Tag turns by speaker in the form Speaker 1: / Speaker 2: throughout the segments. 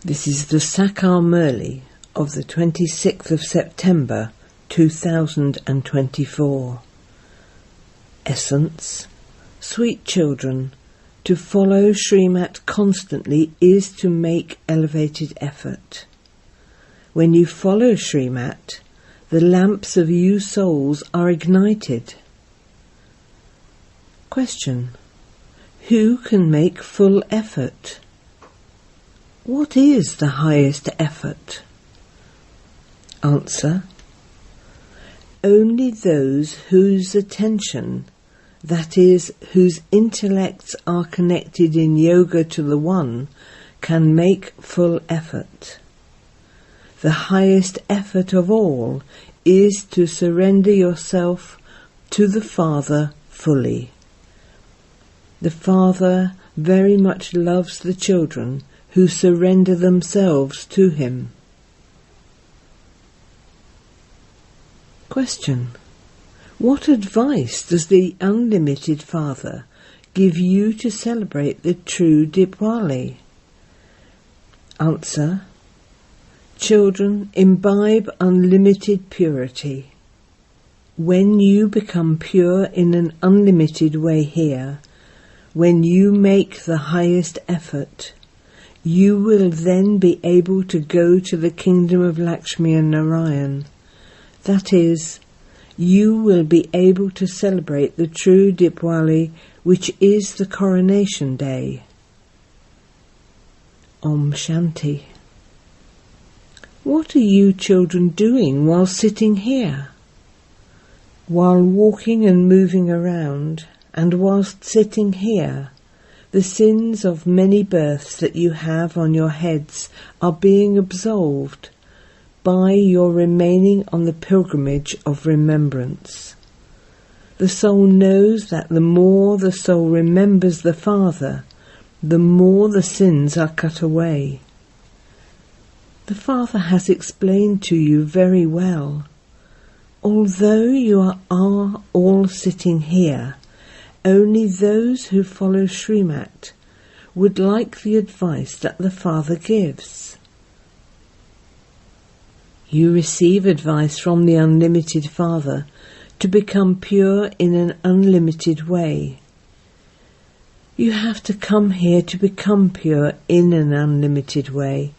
Speaker 1: This is the Sakar Murli of the 26th of September 2024. Essence: sweet children, to follow Srimat constantly is to make elevated effort. When you follow Srimat, the lamps of you souls are ignited. Question: who can make full effort? What is the highest effort? Answer: only those whose attention, that is, whose intellects are connected in yoga to the One, can make full effort. The highest effort of all is to surrender yourself to the Father fully. The Father very much loves the children who surrender themselves to him. Question: what advice does the unlimited Father give you to celebrate the true Diwali? Answer: children, imbibe unlimited purity. When you become pure in an unlimited way here, when you make the highest effort, you will then be able to go to the kingdom of Lakshmi and Narayan. That is, you will be able to celebrate the true Diwali, which is the coronation day. Om Shanti. What are you children doing while sitting here? While walking and moving around, and whilst sitting here, the sins of many births that you have on your heads are being absolved by your remaining on the pilgrimage of remembrance. The soul knows that the more the soul remembers the Father, the more the sins are cut away. The Father has explained to you very well. Although you are all sitting here, only those who follow Srimat would like the advice that the Father gives. You receive advice from the unlimited Father to become pure in an unlimited way. You have to come here to become pure in an unlimited way,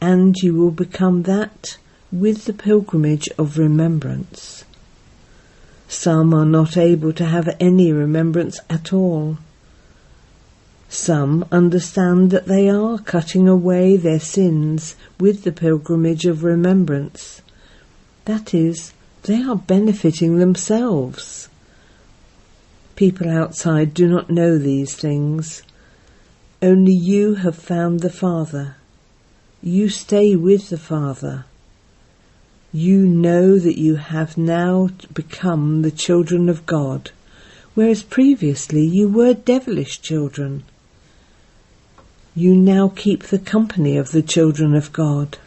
Speaker 1: and you will become that with the pilgrimage of remembrance. Some are not able to have any remembrance at all. Some understand that they are cutting away their sins with the pilgrimage of remembrance. That is, they are benefiting themselves. People outside do not know these things. Only you have found the Father. You stay with the Father. You know that you have now become the children of God, whereas previously you were devilish children. You now keep the company of the children of God.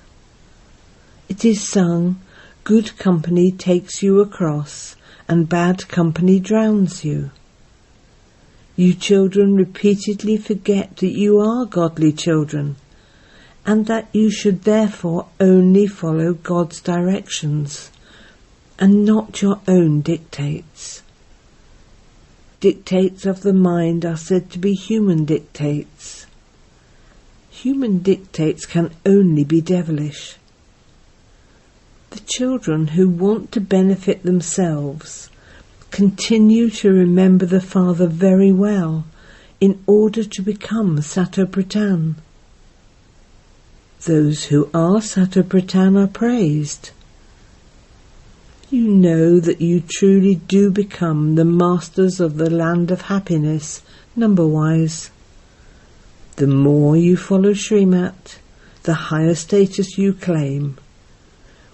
Speaker 1: It is sung, good company takes you across, and bad company drowns you. You children repeatedly forget that you are godly children, and that you should therefore only follow God's directions, and not your own dictates. Dictates of the mind are said to be human dictates. Human dictates can only be devilish. The children who want to benefit themselves continue to remember the Father very well in order to become Satopratan. Those who are Satopratan are praised. You know that you truly do become the masters of the land of happiness, number-wise. The more you follow Srimat, the higher status you claim,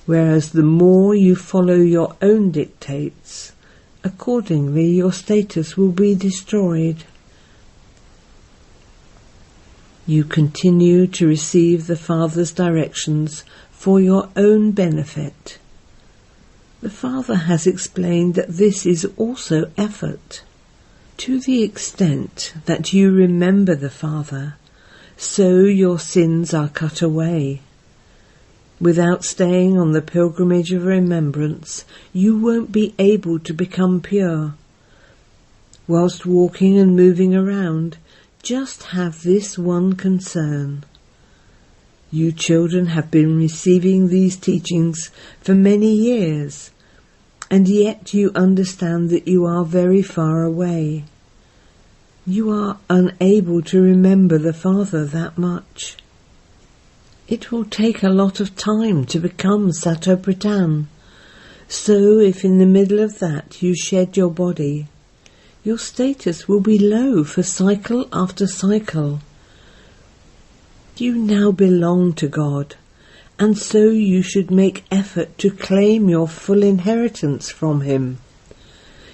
Speaker 1: whereas the more you follow your own dictates, accordingly your status will be destroyed. You continue to receive the Father's directions for your own benefit. The Father has explained that this is also effort. To the extent that you remember the Father, so your sins are cut away. Without staying on the pilgrimage of remembrance, you won't be able to become pure. Whilst walking and moving around, just have this one concern. You children have been receiving these teachings for many years, and yet you understand that you are very far away. You are unable to remember the Father that much. It will take a lot of time to become Satopratan, so if in the middle of that you shed your body, your status will be low for cycle after cycle. You now belong to God, and so you should make effort to claim your full inheritance from Him.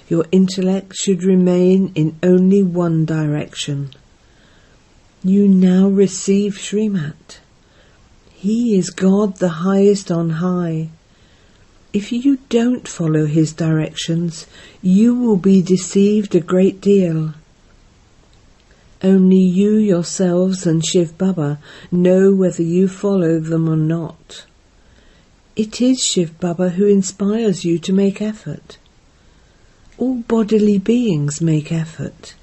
Speaker 1: Your intellect should remain in only one direction. You now receive Srimat. He is God the highest on high. If you don't follow His directions, you will be deceived a great deal. Only you yourselves and Shiv Baba know whether you follow them or not. It is Shiv Baba who inspires you to make effort. All bodily beings make effort.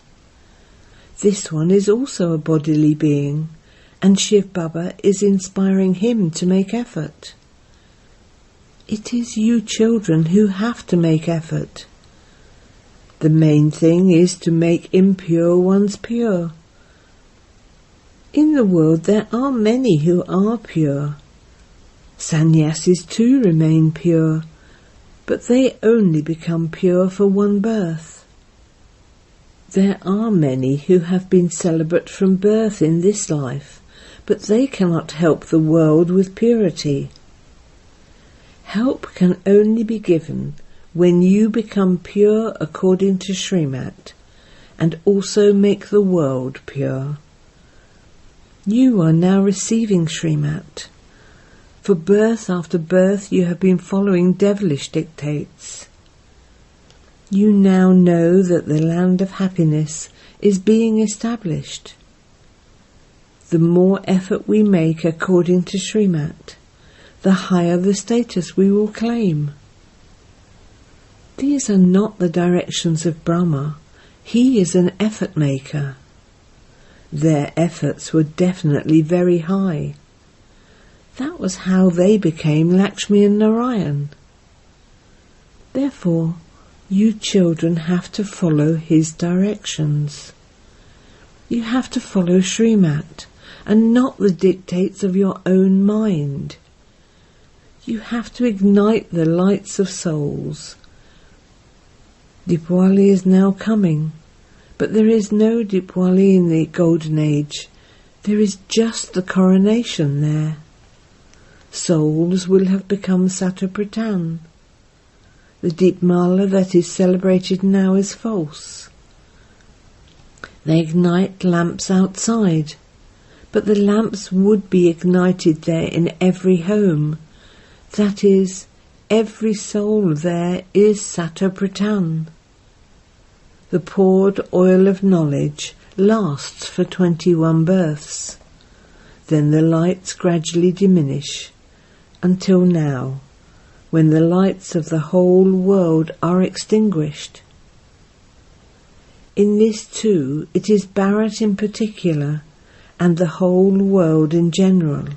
Speaker 1: This one is also a bodily being, and Shiv Baba is inspiring him to make effort. It is you children who have to make effort. The main thing is to make impure ones pure. In the world there are many who are pure. Sannyasis too remain pure, but they only become pure for one birth. There are many who have been celibate from birth in this life, but they cannot help the world with purity. Help can only be given when you become pure according to Srimat, and also make the world pure. You are now receiving Srimat. For birth after birth you have been following devilish dictates. You now know that the land of happiness is being established. The more effort we make according to Srimat, the higher the status we will claim. These are not the directions of Brahma. He is an effort maker. Their efforts were definitely very high. That was how they became Lakshmi and Narayan. Therefore, you children have to follow his directions. You have to follow Srimat, and not the dictates of your own mind. You have to ignite the lights of souls. Dipwali is now coming, but there is no Dipwali in the Golden Age. There is just the coronation there. Souls will have become Satopratan. The Deepmala that is celebrated now is false. They ignite lamps outside, but the lamps would be ignited there in every home. That is, every soul there is Satopratan. The poured oil of knowledge lasts for 21 births. Then the lights gradually diminish, until now, when the lights of the whole world are extinguished. In this too, it is Bharat in particular, and the whole world in general.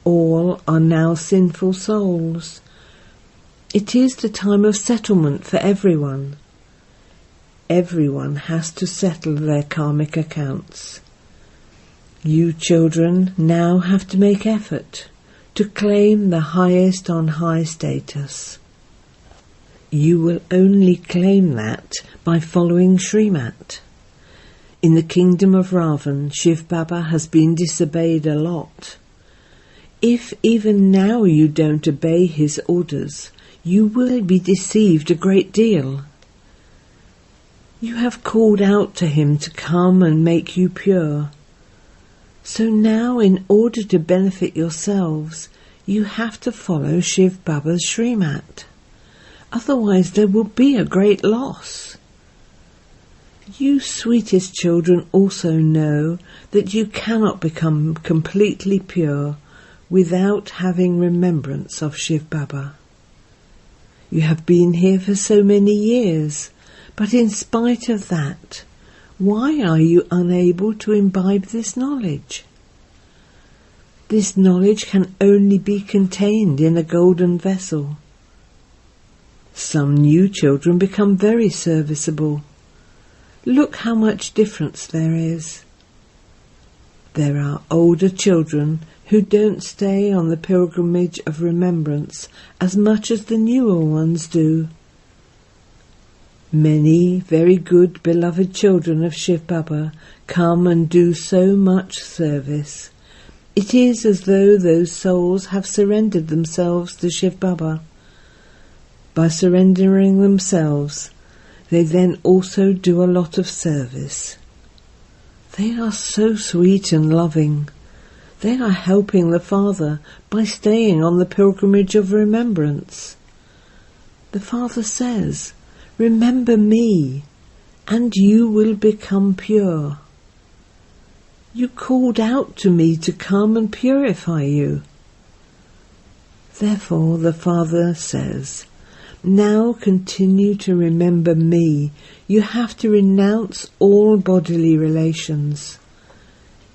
Speaker 1: All are now sinful souls. It is the time of settlement for everyone. Everyone has to settle their karmic accounts. You children now have to make effort to claim the highest on high status. You will only claim that by following Srimat. In the kingdom of Ravan, Shiv Baba has been disobeyed a lot. If even now you don't obey his orders, you will be deceived a great deal. You have called out to him to come and make you pure. So now, in order to benefit yourselves, you have to follow Shiv Baba's Srimat. Otherwise there will be a great loss. You sweetest children also know that you cannot become completely pure without having remembrance of Shiv Baba. You have been here for so many years, but in spite of that, why are you unable to imbibe this knowledge? This knowledge can only be contained in a golden vessel. Some new children become very serviceable. Look how much difference there is. There are older children who don't stay on the pilgrimage of remembrance as much as the newer ones do. Many very good beloved children of Shiv Baba come and do so much service. It is as though those souls have surrendered themselves to Shiv Baba. By surrendering themselves, they then also do a lot of service. They are so sweet and loving. They are helping the Father by staying on the pilgrimage of remembrance. The Father says, "Remember me, and you will become pure. You called out to me to come and purify you." Therefore the Father says, "Now continue to remember me. You have to renounce all bodily relations.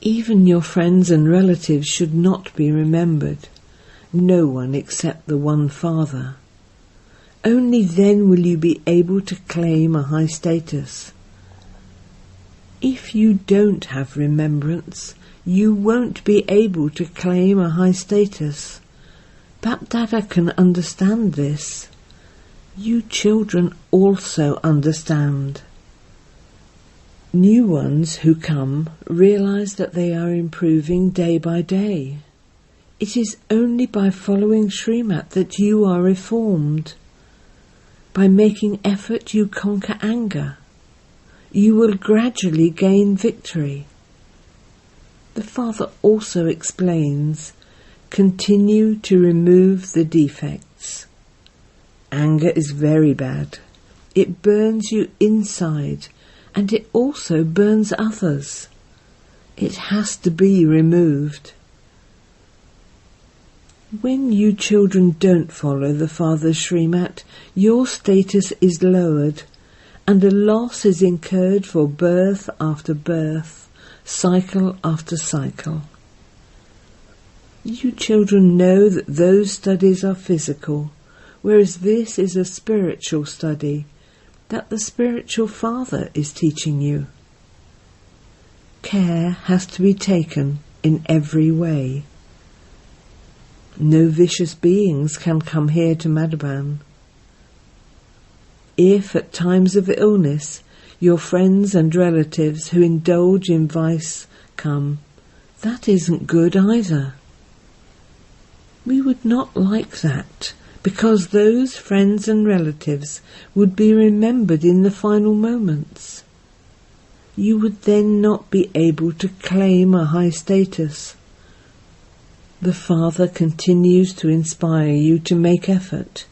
Speaker 1: Even your friends and relatives should not be remembered. No one except the one Father. Only then will you be able to claim a high status. If you don't have remembrance, you won't be able to claim a high status. Bapdada can understand this. You children also understand." New ones who come realize that they are improving day by day. It is only by following Srimat that you are reformed. By making effort you conquer anger. You will gradually gain victory. The Father also explains, continue to remove the defects. Anger is very bad. It burns you inside, and it also burns others. It has to be removed. When you children don't follow the Father's Srimat, your status is lowered, and a loss is incurred for birth after birth, cycle after cycle. You children know that those studies are physical, whereas this is a spiritual study that the spiritual Father is teaching you. Care has to be taken in every way. No vicious beings can come here to Madhuban. If at times of illness your friends and relatives who indulge in vice come, that isn't good either. We would not like that, because those friends and relatives would be remembered in the final moments. You would then not be able to claim a high status. The Father continues to inspire you to make effort.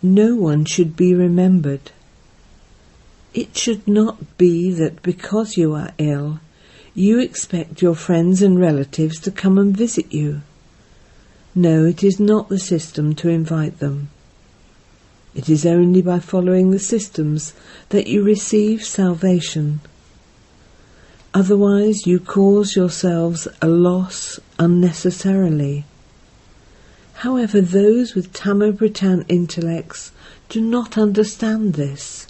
Speaker 1: No one should be remembered. It should not be that because you are ill, you expect your friends and relatives to come and visit you. No, it is not the system to invite them. It is only by following the systems that you receive salvation. Otherwise you cause yourselves a loss unnecessarily. However, those with Tamo-Pradhan intellects do not understand this.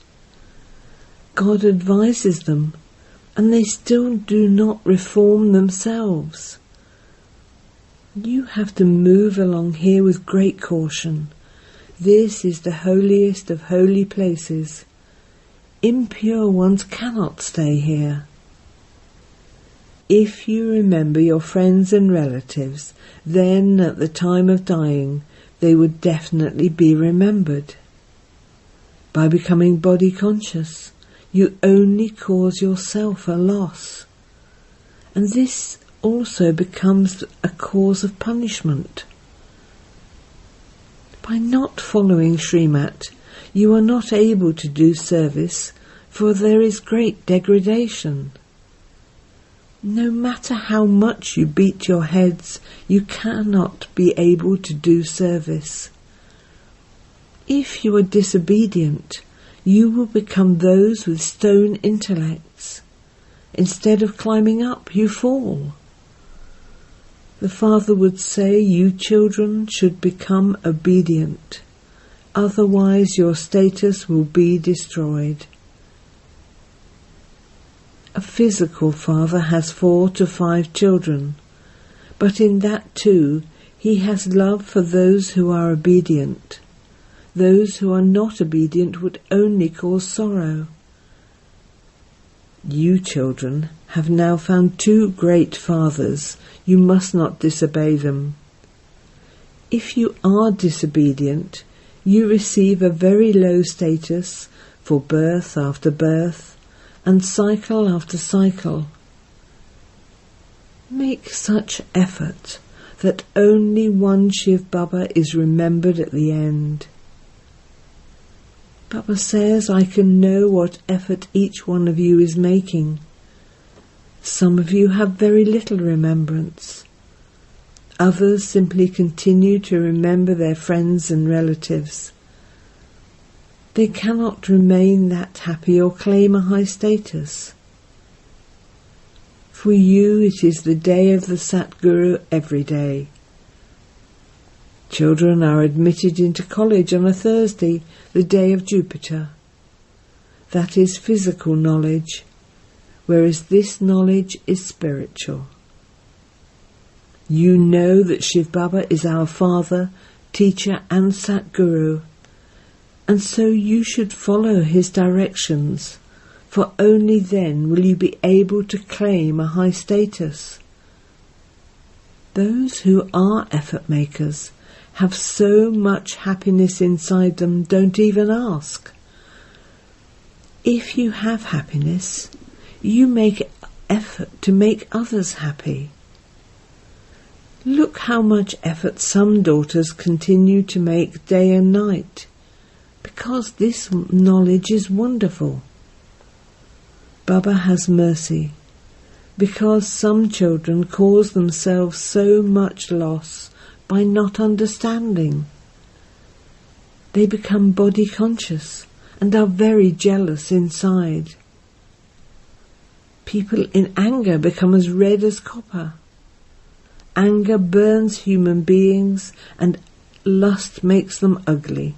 Speaker 1: God advises them, and they still do not reform themselves. You have to move along here with great caution. This is the holiest of holy places. Impure ones cannot stay here. If you remember your friends and relatives, then at the time of dying they would definitely be remembered. By becoming body conscious, you only cause yourself a loss. And this also becomes a cause of punishment. By not following Srimat, you are not able to do service for there is great degradation. No matter how much you beat your heads, you cannot be able to do service. If you are disobedient, you will become those with stone intellects. Instead of climbing up, you fall. The Father would say you children should become obedient, otherwise your status will be destroyed. A physical father has 4 to 5 children, but in that too he has love for those who are obedient. Those who are not obedient would only cause sorrow. You children have now found 2 great fathers. You must not disobey them. If you are disobedient, you receive a very low status for birth after birth and cycle after cycle. Make such effort that only one Shiv Baba is remembered at the end. Baba says, I can know what effort each one of you is making. Some of you have very little remembrance. Others simply continue to remember their friends and relatives. They cannot remain that happy or claim a high status. For you it is the day of the Satguru every day. Children are admitted into college on a Thursday, the day of Jupiter. That is physical knowledge, whereas this knowledge is spiritual. You know that Shiv Baba is our father, teacher and Satguru, and so you should follow his directions, for only then will you be able to claim a high status. Those who are effort makers have so much happiness inside them, don't even ask. If you have happiness, you make effort to make others happy. Look how much effort some daughters continue to make day and night, because this knowledge is wonderful. Baba has mercy, because some children cause themselves so much loss by not understanding. They become body conscious and are very jealous inside. People in anger become as red as copper. Anger burns human beings and lust makes them ugly.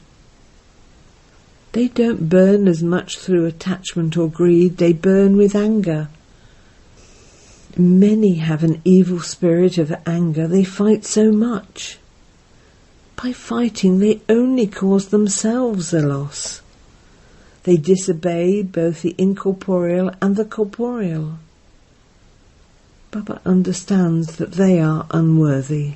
Speaker 1: They don't burn as much through attachment or greed, they burn with anger. Many have an evil spirit of anger, they fight so much. By fighting they only cause themselves a loss. They disobey both the incorporeal and the corporeal. Baba understands that they are unworthy.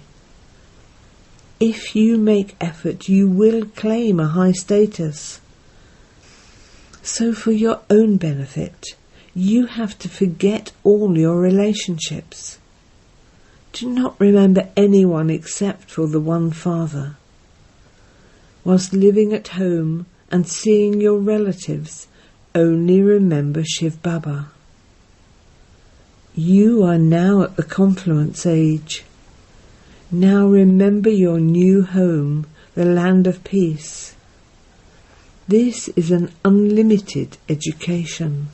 Speaker 1: If you make effort, you will claim a high status. So for your own benefit, you have to forget all your relationships. Do not remember anyone except for the one Father. Whilst living at home and seeing your relatives, only remember Shiv Baba. You are now at the confluence age. Now remember your new home, the land of peace. This is an unlimited education.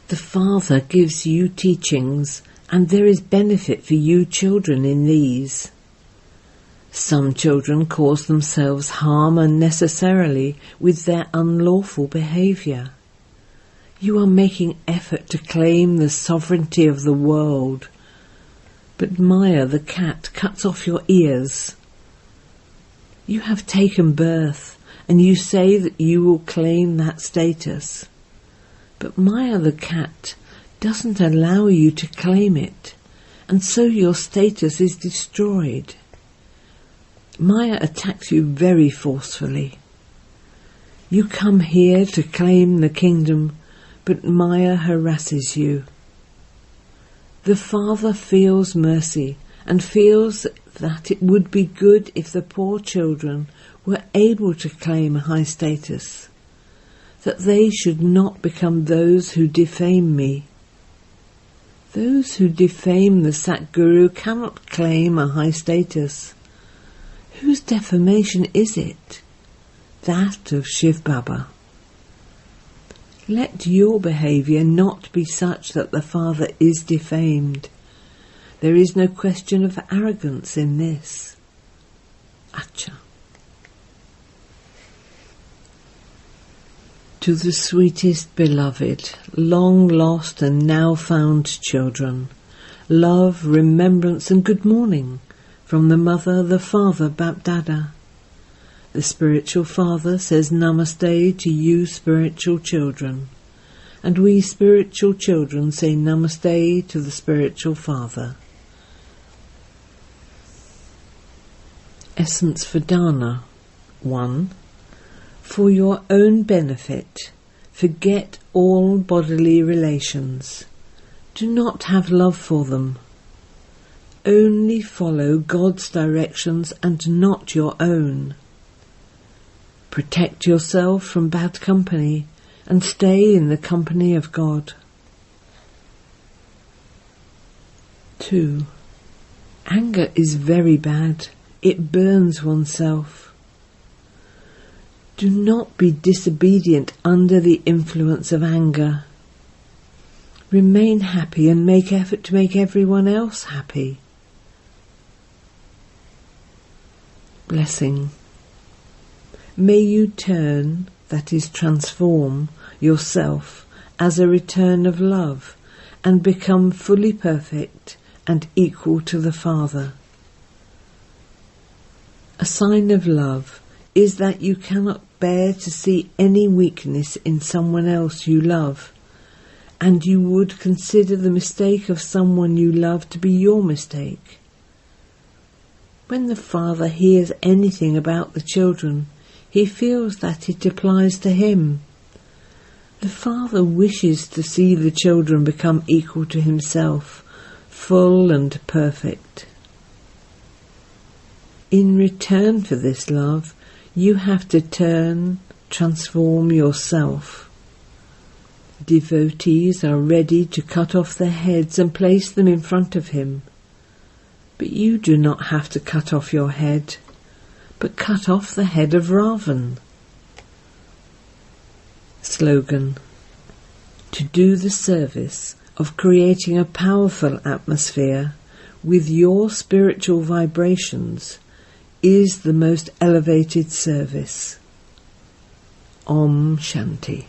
Speaker 1: The Father gives you teachings, and there is benefit for you children in these. Some children cause themselves harm unnecessarily with their unlawful behaviour. You are making effort to claim the sovereignty of the world, but Maya the cat cuts off your ears. You have taken birth, and you say that you will claim that status. But Maya the cat doesn't allow you to claim it, and so your status is destroyed. Maya attacks you very forcefully. You come here to claim the kingdom, but Maya harasses you. The Father feels mercy and feels that it would be good if the poor children were able to claim a high status. that they should not become those who defame me. Those who defame the Satguru cannot claim a high status. Whose defamation is it? That of Shiv Baba. Let your behaviour not be such that the Father is defamed. There is no question of arrogance in this. Acha. To the sweetest beloved, long lost and now found children, love, remembrance and good morning from the Mother, the Father, Bapdada. The spiritual Father says Namaste to you spiritual children, and we spiritual children say Namaste to the spiritual Father. Essence for Dana. 1. For your own benefit, forget all bodily relations. Do not have love for them. Only follow God's directions and not your own. Protect yourself from bad company and stay in the company of God. 2. Anger is very bad. It burns oneself. Do not be disobedient under the influence of anger. Remain happy and make effort to make everyone else happy. Blessing. May you turn, that is transform, yourself as a return of love and become fully perfect and equal to the Father. A sign of love is that you cannot bear to see any weakness in someone else you love, and you would consider the mistake of someone you love to be your mistake. When the Father hears anything about the children, he feels that it applies to him. The Father wishes to see the children become equal to himself, full and perfect. In return for this love, you have to transform yourself. Devotees are ready to cut off their heads and place them in front of him. But you do not have to cut off your head, but cut off the head of Ravan. Slogan. To do the service of creating a powerful atmosphere with your spiritual vibrations is the most elevated service. Om Shanti.